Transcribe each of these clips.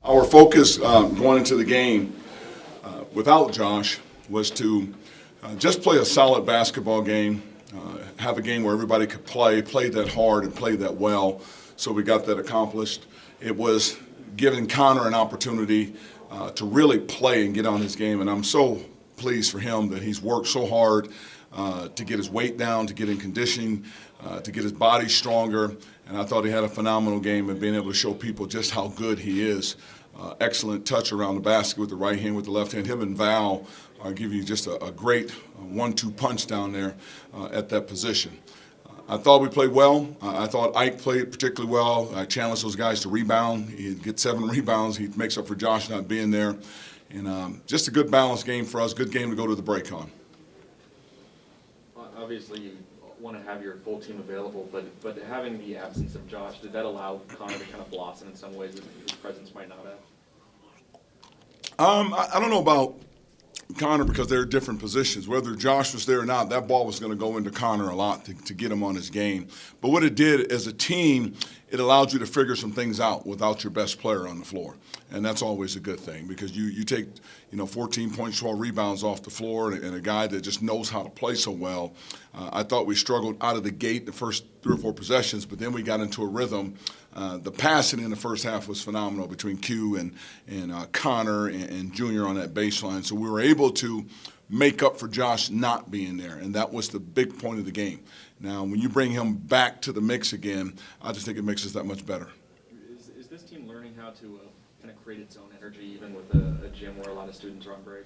Our focus going into the game without Josh was to just play a solid basketball game, have a game where everybody could play that hard and play that well. So we got that accomplished. It was giving Connor an opportunity to really play and get on his game, and I'm so pleased for him that he's worked so hard to get his weight down, to get in conditioning, to get his body stronger. And I thought he had a phenomenal game and being able to show people just how good he is. Excellent touch around the basket with the right hand, with the left hand. Him and Val give you just a great 1-2 punch down there at that position. I thought we played well. I thought Ike played particularly well. I challenged those guys to rebound. He'd get 7 rebounds. He makes up for Josh not being there. And just a good balanced game for us, good game to go to the break on. Obviously, you want to have your full team available, but having the absence of Josh, did that allow Connor to kind of blossom in some ways that his presence might not have? I don't know about Connor because they're different positions. Whether Josh was there or not, that ball was going to go into Connor a lot to get him on his game. But what it did as a team, it allowed you to figure some things out without your best player on the floor. And that's always a good thing because you take 14 points, 12 rebounds off the floor and a guy that just knows how to play so well. I thought we struggled out of the gate the first 3 or 4 possessions, but then we got into a rhythm. The passing in the first half was phenomenal between Q and Connor and Junior on that baseline. So we were able to make up for Josh not being there, and that was the big point of the game. Now, when you bring him back to the mix again, I just think it makes us that much better. Is this team learning how to kind of create its own energy, even with a gym where a lot of students are on break?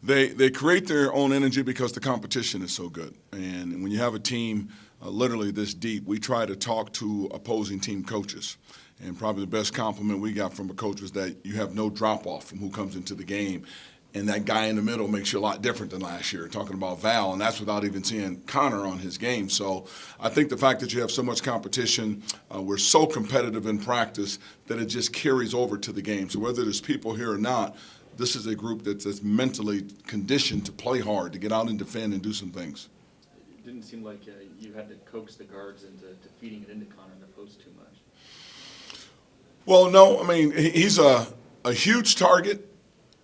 They create their own energy because the competition is so good. And when you have a team literally this deep, we try to talk to opposing team coaches. And probably the best compliment we got from a coach was that you have no drop-off from who comes into the game. And that guy in the middle makes you a lot different than last year, talking about Val, and that's without even seeing Connor on his game. So I think the fact that you have so much competition, we're so competitive in practice that it just carries over to the game. So whether there's people here or not, this is a group that's mentally conditioned to play hard, to get out and defend and do some things. It didn't seem like you had to coax the guards into feeding it into Connor in the post too much. Well, no. I mean, he's a huge target.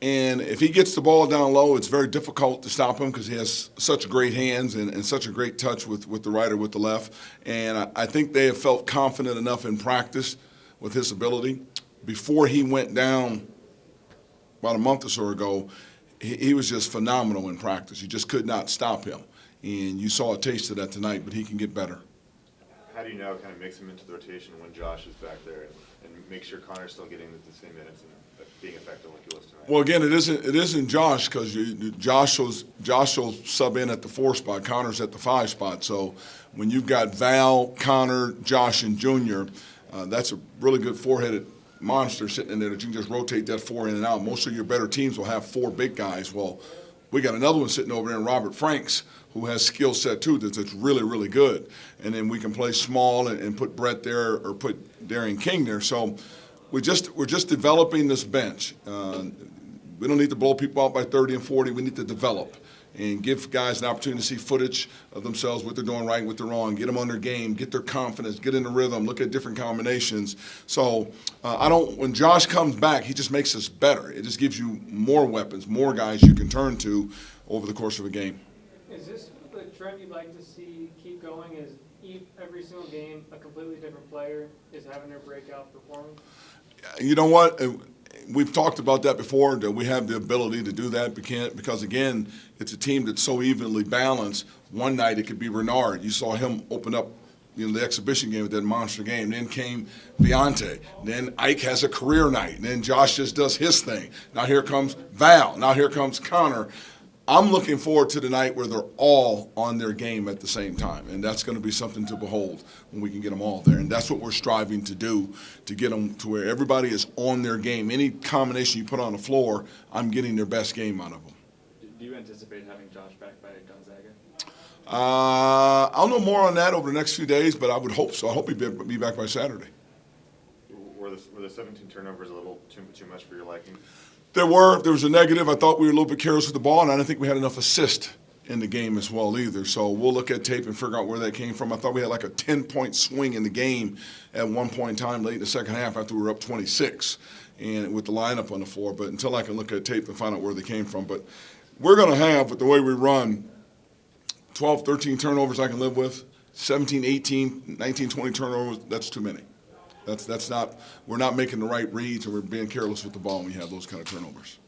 And if he gets the ball down low, it's very difficult to stop him because he has such great hands and such a great touch with the right or with the left. And I think they have felt confident enough in practice with his ability. Before he went down about a month or so ago, he was just phenomenal in practice. You just could not stop him. And you saw a taste of that tonight, but he can get better. How do you now kind of mix him into the rotation when Josh is back there and make sure Connor's still getting the same minutes and being effective like he was tonight? Well, again, it isn't Josh because Josh will sub in at the 4 spot. Connor's at the 5 spot. So when you've got Val, Connor, Josh, and Junior, that's a really good 4-headed monster sitting in there that you can just rotate that 4 in and out. Most of your better teams will have 4 big guys. Well, we got another one sitting over there, Robert Franks, who has skill set too that's really, really good. And then we can play small and put Brett there or put Darian King there. So we're just developing this bench. We don't need to blow people out by 30 and 40. We need to develop and give guys an opportunity to see footage of themselves, what they're doing right, what they're wrong, get them on their game, get their confidence, get in the rhythm, look at different combinations. So when Josh comes back, he just makes us better. It just gives you more weapons, more guys you can turn to over the course of a game. Is this the trend you'd like to see keep going? Is every single game a completely different player is having their breakout performance? You know what? We've talked about that before, that we have the ability to do that because, again, it's a team that's so evenly balanced. One night it could be Renard. You saw him open up the exhibition game with that monster game. Then came Beyonce. Then Ike has a career night. And then Josh just does his thing. Now here comes Val. Now here comes Connor. I'm looking forward to the night where they're all on their game at the same time, and that's going to be something to behold when we can get them all there. And that's what we're striving to do, to get them to where everybody is on their game. Any combination you put on the floor, I'm getting their best game out of them. Do you anticipate having Josh back by Gonzaga? I'll know more on that over the next few days, but I would hope so. I hope he'd be back by Saturday. Were the 17 turnovers a little too much for your liking? There was a negative. I thought we were a little bit careless with the ball, and I didn't think we had enough assist in the game as well either. So we'll look at tape and figure out where that came from. I thought we had like a 10-point swing in the game at one point in time late in the second half after we were up 26. and with the lineup on the floor. But until I can look at tape and find out where they came from. But we're going to have, with the way we run, 12, 13 turnovers I can live with. 17, 18, 19, 20 turnovers, that's too many. That's not, we're not making the right reads, and we're being careless with the ball when we have those kind of turnovers.